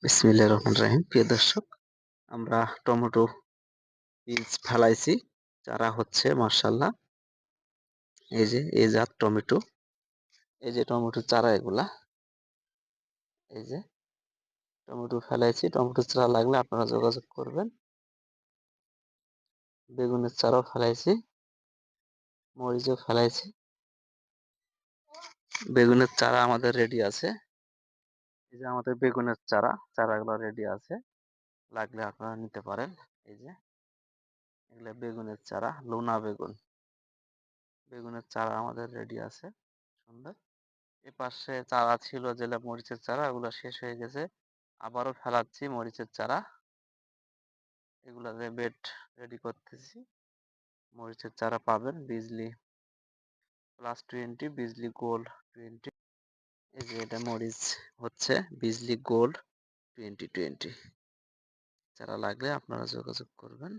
বিসমিল্লাহির রহমানির রহিম। প্রিয় দর্শক, আমরা টমেটো বীজ ফেলাইছি, চারা হচ্ছে মাশাআল্লাহ। এই জাত টমেটো, এই যে টমেটো চারা এগুলা, এই যে টমেটো ফেলাইছি। টমেটো চারা লাগলে আপনারা যোগাযোগ করবেন। বেগুনের চারাও ফেলাইছি, মরিচও ফেলাইছি। বেগুনের চারা আমাদের রেডি আছে। এই যে আমাদের বেগুনের চারাগুলো রেডি আছে, লাগলে আপনারা নিতে পারেন। এই যে এগুলা বেগুনের চারা, লোনা বেগুন। বেগুনের চারা আমাদের রেডি আছে, সুন্দর। এপাশে চারা ছিল যেগুলা মরিচের চারা, ওগুলা শেষ হয়ে গেছে। আবারও ফেলাচ্ছি মরিচের চারা, এগুলাতে বেড রেডি করতেছি। মরিচের চারা পাবেন বিজলি +20, বিজলি গোল্ড 20। এই যে এটা মরিচ হচ্ছে বিজলি গোল্ড 2020। চারা লাগলে আপনারা যোগাযোগ করবেন।